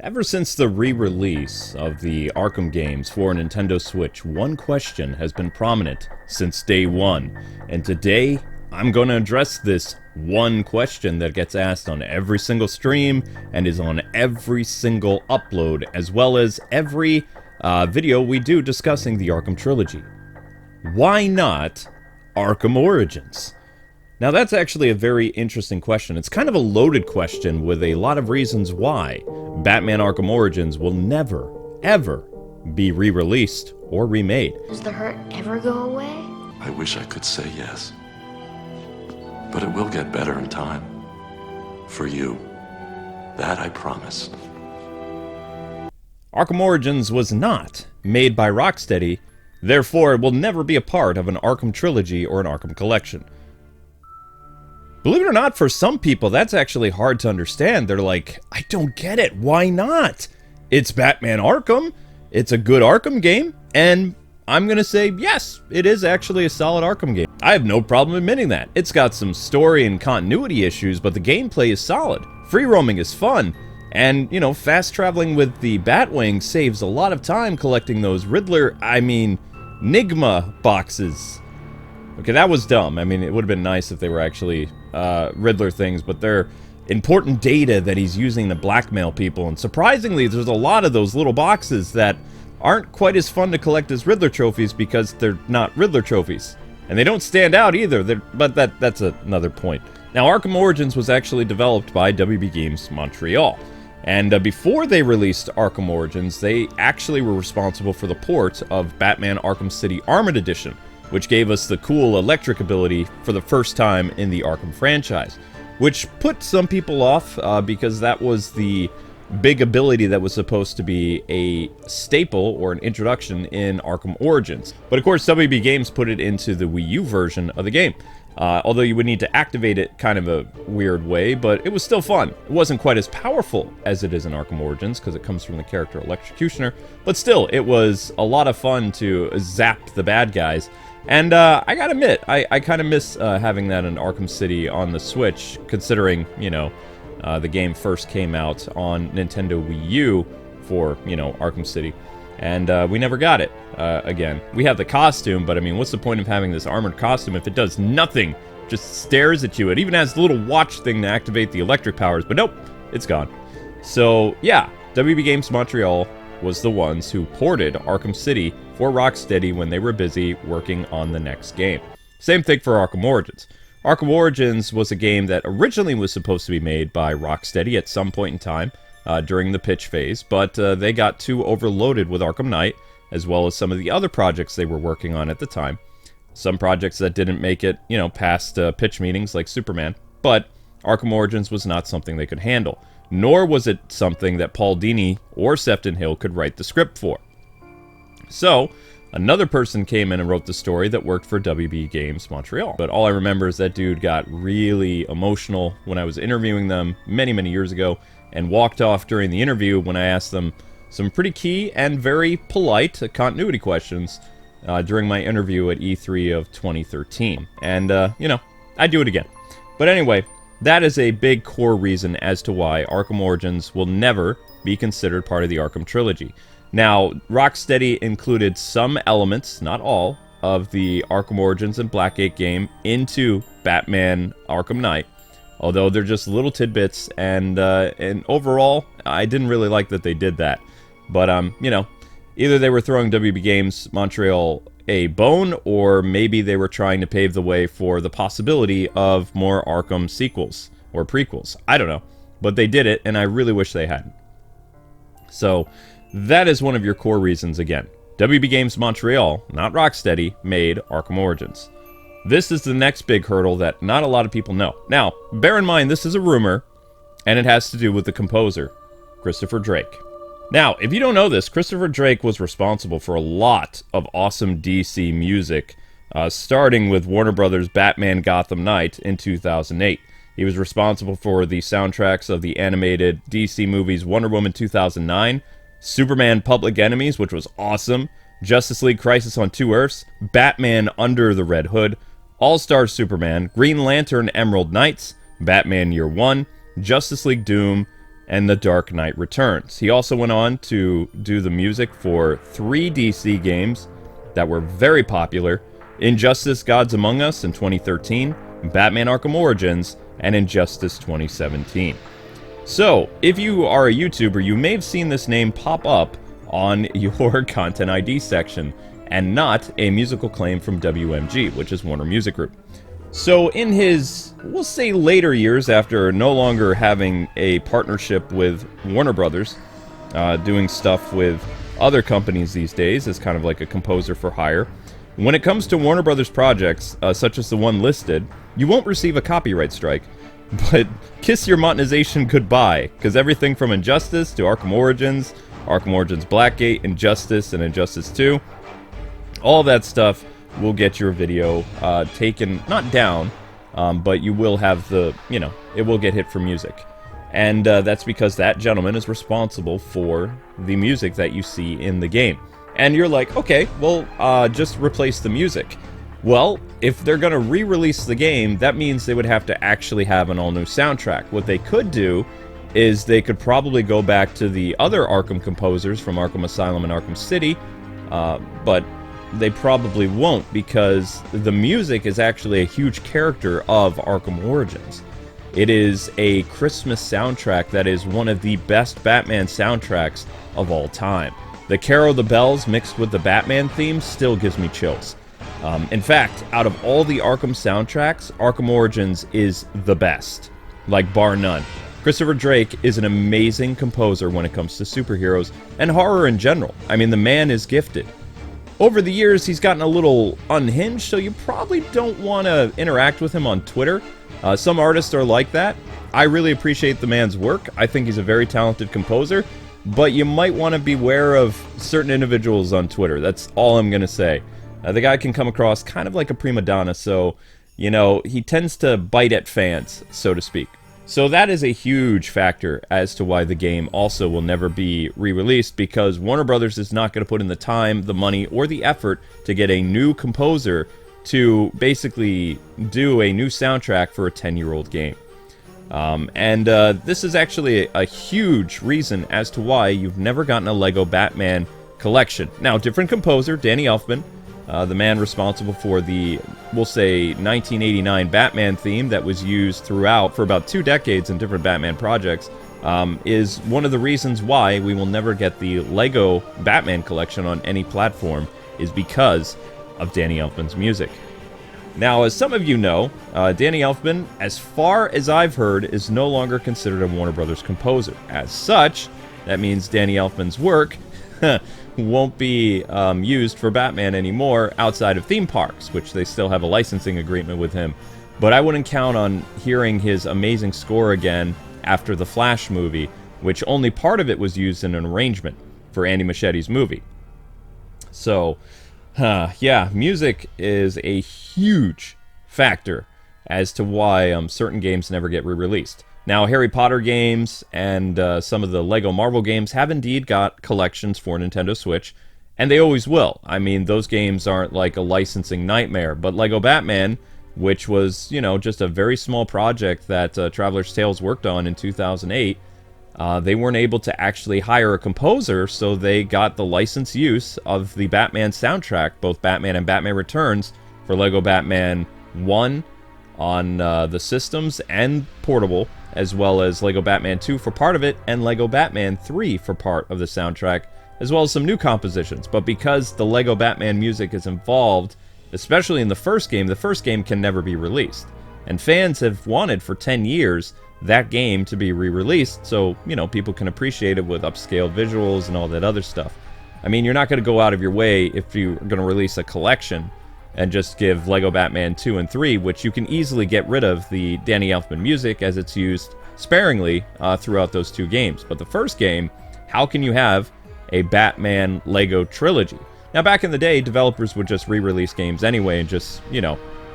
Ever since the re-release of the Arkham games for Nintendo Switch, one question has been prominent since day one. And today, I'm going to address this one question that gets asked on every single stream and is on every single upload, as well as every video we do discussing the Arkham trilogy. Why not Arkham Origins? Now that's actually a very interesting question. It's kind of a loaded question with a lot of reasons why Batman Arkham Origins will never, ever be re-released or remade. Does the hurt ever go away? I wish I could say yes. But it will get better in time. For you. That I promise. Arkham Origins was not made by Rocksteady, therefore it will never be a part of an Arkham trilogy or an Arkham collection. Believe it or not, for some people, that's actually hard to understand. They're like, I don't get it. Why not? It's Batman Arkham. It's a good Arkham game. And I'm going to say, yes, it is actually a solid Arkham game. I have no problem admitting that. It's got some story and continuity issues, but the gameplay is solid. Free roaming is fun. And, you know, fast traveling with the Batwing saves a lot of time collecting those Nigma boxes. Okay, that was dumb. I mean, it would have been nice if they were actually Riddler things, but they're important data that he's using to blackmail people. And surprisingly, there's a lot of those little boxes that aren't quite as fun to collect as Riddler trophies because they're not Riddler trophies. And they don't stand out either, but that's another point. Now, Arkham Origins was actually developed by WB Games Montreal. And before they released Arkham Origins, they actually were responsible for the port of Batman Arkham City Armored Edition, which gave us the cool electric ability for the first time in the Arkham franchise, which put some people off because that was the big ability that was supposed to be a staple or an introduction in Arkham Origins. But of course, WB Games put it into the Wii U version of the game, although you would need to activate it kind of a weird way, but it was still fun. It wasn't quite as powerful as it is in Arkham Origins because it comes from the character Electrocutioner, but still, it was a lot of fun to zap the bad guys. And I gotta admit, I kind of miss having that in Arkham City on the Switch, considering, you know, the game first came out on Nintendo Wii U for, you know, Arkham City. And we never got it again. We have the costume, but I mean, what's the point of having this armored costume if it does nothing? Just stares at you. It even has the little watch thing to activate the electric powers, but nope, it's gone. So, yeah, WB Games Montreal was the ones who ported Arkham City for Rocksteady when they were busy working on the next game. Same thing for Arkham Origins. Arkham Origins was a game that originally was supposed to be made by Rocksteady at some point in time during the pitch phase, but they got too overloaded with Arkham Knight, as well as some of the other projects they were working on at the time. Some projects that didn't make it, you know, past pitch meetings like Superman, but Arkham Origins was not something they could handle. Nor was it something that Paul Dini or Sefton Hill could write the script for. So, another person came in and wrote the story that worked for WB Games Montreal. But all I remember is that dude got really emotional when I was interviewing them many, many years ago, and walked off during the interview when I asked them some pretty key and very polite continuity questions during my interview at E3 of 2013. And, you know, I'd do it again. But anyway, that is a big core reason as to why Arkham Origins will never be considered part of the Arkham trilogy. Now, Rocksteady included some elements, not all, of the Arkham Origins and Blackgate game into Batman Arkham Knight, although they're just little tidbits, and overall, I didn't really like that they did that. But, you know, either they were throwing WB Games Montreal a bone, or maybe they were trying to pave the way for the possibility of more Arkham sequels or prequels. I don't know. But they did it, and I really wish they hadn't. So, that is one of your core reasons again. WB Games Montreal, not Rocksteady, made Arkham Origins. This is the next big hurdle that not a lot of people know. Now, bear in mind, this is a rumor, and it has to do with the composer, Christopher Drake. Now, if you don't know this, Christopher Drake was responsible for a lot of awesome DC music, starting with Warner Brothers' Batman Gotham Knight in 2008. He was responsible for the soundtracks of the animated DC movies Wonder Woman 2009, Superman Public Enemies, which was awesome, Justice League Crisis on Two Earths, Batman Under the Red Hood, All-Star Superman, Green Lantern Emerald Knights, Batman Year One, Justice League Doom, and The Dark Knight Returns. He also went on to do the music for 3 DC games that were very popular: Injustice: Gods Among Us in 2013, Batman Arkham Origins, and Injustice 2017. So, if you are a YouTuber, you may have seen this name pop up on your Content ID section, and not a musical claim from WMG, which is Warner Music Group. So in his, we'll say later years, after no longer having a partnership with Warner Brothers, doing stuff with other companies these days as kind of like a composer for hire, when it comes to Warner Brothers projects, such as the one listed, you won't receive a copyright strike, but kiss your monetization goodbye, because everything from Injustice to Arkham Origins Blackgate, Injustice, and Injustice 2, all that stuff will get your video taken, not down, but you will have the, it will get hit for music. And that's because that gentleman is responsible for the music that you see in the game. And you're like, okay, well, just replace the music. Well, if they're going to re-release the game, that means they would have to actually have an all-new soundtrack. What they could do is they could probably go back to the other Arkham composers from Arkham Asylum and Arkham City, but they probably won't, because the music is actually a huge character of Arkham Origins. It is a Christmas soundtrack that is one of the best Batman soundtracks of all time. The Carol of the Bells mixed with the Batman theme still gives me chills. In fact, out of all the Arkham soundtracks, Arkham Origins is the best, like bar none. Christopher Drake is an amazing composer when it comes to superheroes and horror in general. I mean, the man is gifted. Over the years, he's gotten a little unhinged, so you probably don't want to interact with him on Twitter. Some artists are like that. I really appreciate the man's work. I think he's a very talented composer, but you might want to beware of certain individuals on Twitter. That's all I'm going to say. The guy can come across kind of like a prima donna, so, he tends to bite at fans, so to speak. So that is a huge factor as to why the game also will never be re-released, because Warner Brothers is not going to put in the time, the money, or the effort to get a new composer to basically do a new soundtrack for a 10-year-old game. This is actually a huge reason as to why you've never gotten a Lego Batman collection. Now, different composer, Danny Elfman, the man responsible for the, we'll say, 1989 Batman theme that was used throughout for about 2 decades in different Batman projects, is one of the reasons why we will never get the Lego Batman collection on any platform, is because of Danny Elfman's music. Now, as some of you know, Danny Elfman, as far as I've heard, is no longer considered a Warner Brothers composer. As such, that means Danny Elfman's work won't be used for Batman anymore outside of theme parks, which they still have a licensing agreement with him. But I wouldn't count on hearing his amazing score again after the Flash movie, which only part of it was used in an arrangement for Andy Muschietti's movie. So, yeah, music is a huge factor as to why certain games never get re-released. Now, Harry Potter games and some of the Lego Marvel games have indeed got collections for Nintendo Switch, and they always will. I mean, those games aren't like a licensing nightmare, but Lego Batman, which was, just a very small project that Traveler's Tales worked on in 2008, they weren't able to actually hire a composer, so they got the license use of the Batman soundtrack, both Batman and Batman Returns, for Lego Batman 1 on the systems and portable, as well as Lego Batman 2 for part of it, and Lego Batman 3 for part of the soundtrack, as well as some new compositions. But because the Lego Batman music is involved, especially in the first game can never be released. And fans have wanted for 10 years that game to be re-released, so, people can appreciate it with upscaled visuals and all that other stuff. I mean, you're not going to go out of your way if you're going to release a collection and just give Lego Batman 2 and 3, which you can easily get rid of the Danny Elfman music as it's used sparingly throughout those 2 games. But the first game, how can you have a Batman Lego trilogy? Now, back in the day, developers would just re-release games anyway and just,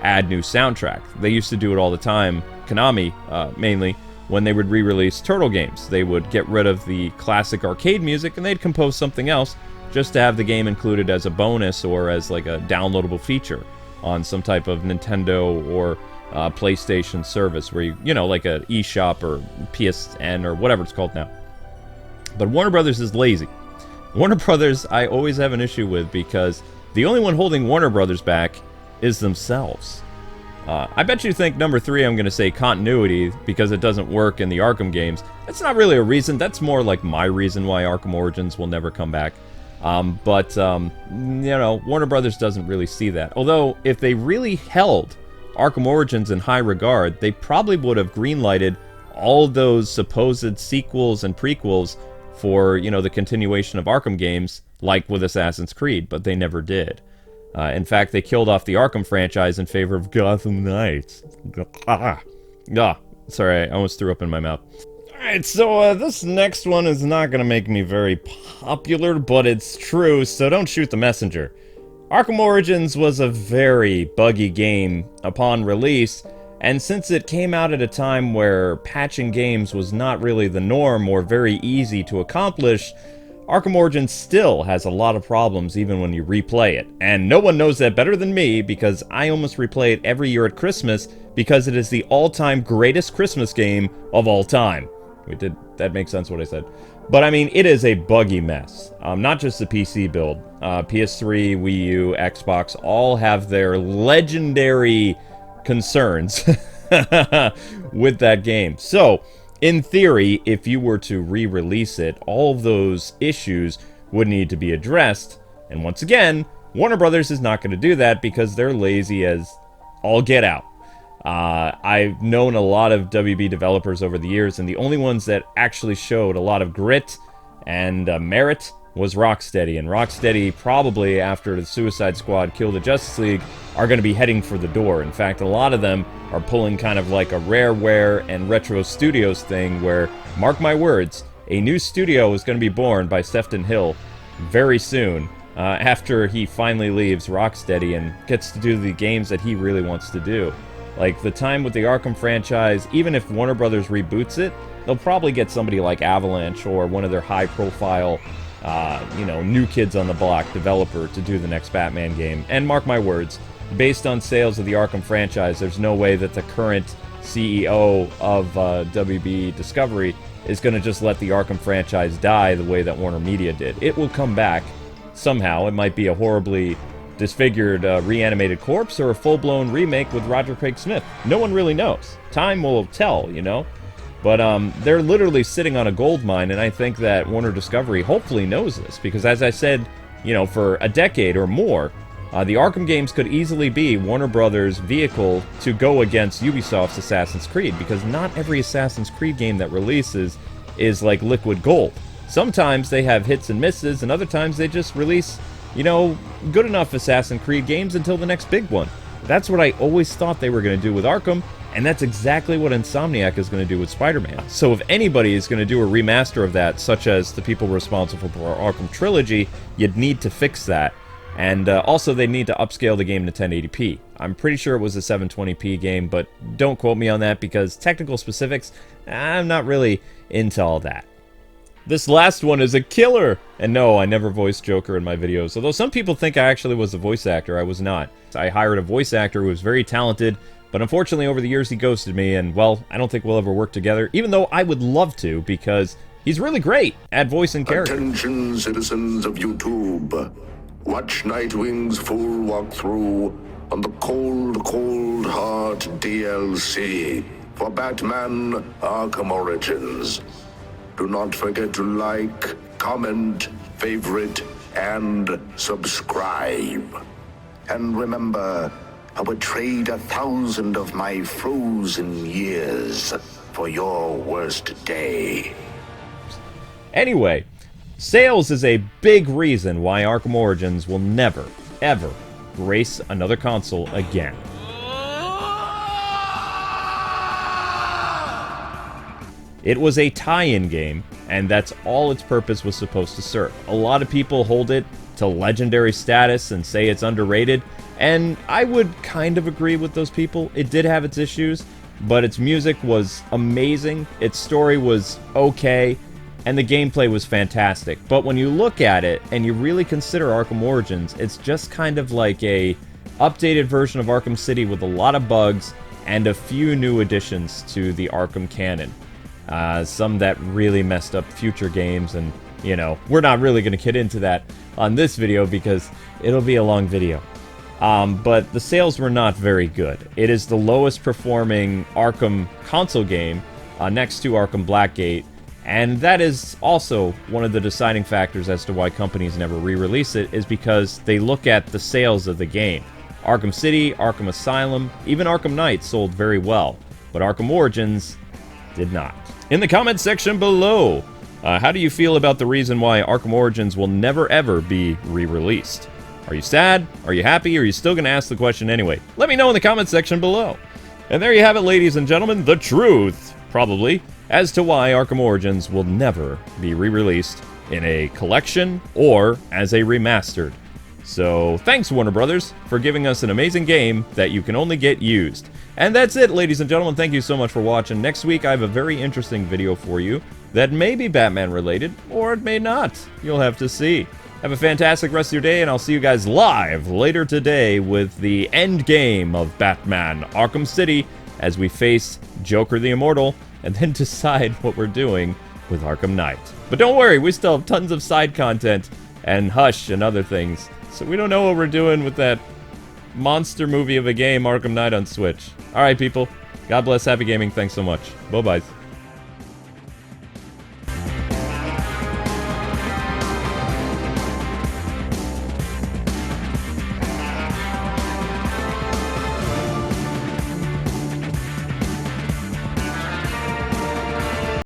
add new soundtrack. They used to do it all the time, Konami mainly, when they would re-release Turtle games. They would get rid of the classic arcade music and they'd compose something else just to have the game included as a bonus or as like a downloadable feature on some type of Nintendo or PlayStation service where you know, like a eShop or PSN or whatever it's called now. But Warner Brothers is lazy. Warner Brothers, I always have an issue with because the only one holding Warner Brothers back is themselves. I bet you think number 3 I'm going to say continuity because it doesn't work in the Arkham games. That's not really a reason. That's more like my reason why Arkham Origins will never come back. But you know, Warner Brothers doesn't really see that. Although, if they really held Arkham Origins in high regard, they probably would have greenlighted all those supposed sequels and prequels for, you know, the continuation of Arkham games, like with Assassin's Creed, but they never did. In fact, they killed off the Arkham franchise in favor of Gotham Knights. Sorry, I almost threw up in my mouth. Alright, so this next one is not going to make me very popular, but it's true, so don't shoot the messenger. Arkham Origins was a very buggy game upon release, and since it came out at a time where patching games was not really the norm or very easy to accomplish, Arkham Origins still has a lot of problems even when you replay it. And no one knows that better than me because I almost replay it every year at Christmas because it is the all-time greatest Christmas game of all time. That makes sense what I said. But I mean, it is a buggy mess. Not just the PC build. PS3, Wii U, Xbox all have their legendary concerns with that game. So, in theory, if you were to re-release it, all of those issues would need to be addressed. And once again, Warner Brothers is not going to do that because they're lazy as all get out. I've known a lot of WB developers over the years, and the only ones that actually showed a lot of grit and merit was Rocksteady. And Rocksteady, probably after the Suicide Squad Kill the Justice League, are going to be heading for the door. In fact, a lot of them are pulling kind of like a Rareware and Retro Studios thing where, mark my words, a new studio is going to be born by Sefton Hill very soon, after he finally leaves Rocksteady and gets to do the games that he really wants to do. Like, the time with the Arkham franchise, even if Warner Brothers reboots it, they'll probably get somebody like Avalanche or one of their high-profile, you know, new kids on the block developer to do the next Batman game. And mark my words, based on sales of the Arkham franchise, there's no way that the current CEO of WB Discovery is going to just let the Arkham franchise die the way that Warner Media did. It will come back somehow. It might be a horribly disfigured, reanimated corpse, or a full-blown remake with Roger Craig Smith. No one really knows. Time will tell, you know? But they're literally sitting on a gold mine, and I think that Warner Discovery hopefully knows this, because as I said, you know, for a decade or more, the Arkham games could easily be Warner Brothers' vehicle to go against Ubisoft's Assassin's Creed, because not every Assassin's Creed game that releases is like liquid gold. Sometimes they have hits and misses, and other times they just release, you know, good enough Assassin's Creed games until the next big one. That's what I always thought they were going to do with Arkham, and that's exactly what Insomniac is going to do with Spider-Man. So if anybody is going to do a remaster of that, such as the people responsible for our Arkham Trilogy, you'd need to fix that. And also, they need to upscale the game to 1080p. I'm pretty sure it was a 720p game, but don't quote me on that because technical specifics, I'm not really into all that. This last one is a killer! And no, I never voiced Joker in my videos, although some people think I actually was a voice actor. I was not. I hired a voice actor who was very talented, but unfortunately over the years he ghosted me, and well, I don't think we'll ever work together, even though I would love to, because he's really great at voice and character. Attention, citizens of YouTube. Watch Nightwing's full walkthrough on the Cold, Cold Heart DLC for Batman Arkham Origins. Do not forget to like, comment, favorite, and subscribe. And remember, I would trade 1,000 of my frozen years for your worst day. Anyway, sales is a big reason why Arkham Origins will never, ever grace another console again. It was a tie-in game, and that's all its purpose was supposed to serve. A lot of people hold it to legendary status and say it's underrated, and I would kind of agree with those people. It did have its issues, but its music was amazing, its story was okay, and the gameplay was fantastic. But when you look at it and you really consider Arkham Origins, it's just kind of like a updated version of Arkham City with a lot of bugs and a few new additions to the Arkham canon. Some that really messed up future games, and, you know, we're not really going to get into that on this video because it'll be a long video. But the sales were not very good. It is the lowest performing Arkham console game, next to Arkham Blackgate, and that is also one of the deciding factors as to why companies never re-release it, is because they look at the sales of the game. Arkham City, Arkham Asylum, even Arkham Knight sold very well, but Arkham Origins did not. In the comments section below, how do you feel about the reason why Arkham Origins will never ever be re-released? Are you sad? Are you happy? Or are you still going to ask the question anyway? Let me know in the comments section below. And there you have it, ladies and gentlemen, the truth, probably, as to why Arkham Origins will never be re-released in a collection or as a remastered. So, thanks Warner Brothers for giving us an amazing game that you can only get used. And that's it, ladies and gentlemen. Thank you so much for watching. Next week, I have a very interesting video for you that may be Batman related, or it may not. You'll have to see. Have a fantastic rest of your day, and I'll see you guys live later today with the end game of Batman Arkham City as we face Joker the Immortal and then decide what we're doing with Arkham Knight. But don't worry, we still have tons of side content and Hush and other things, so we don't know what we're doing with that monster movie of a game, Arkham Knight on Switch. Alright, people. God bless. Happy gaming. Thanks so much. Bye-bye.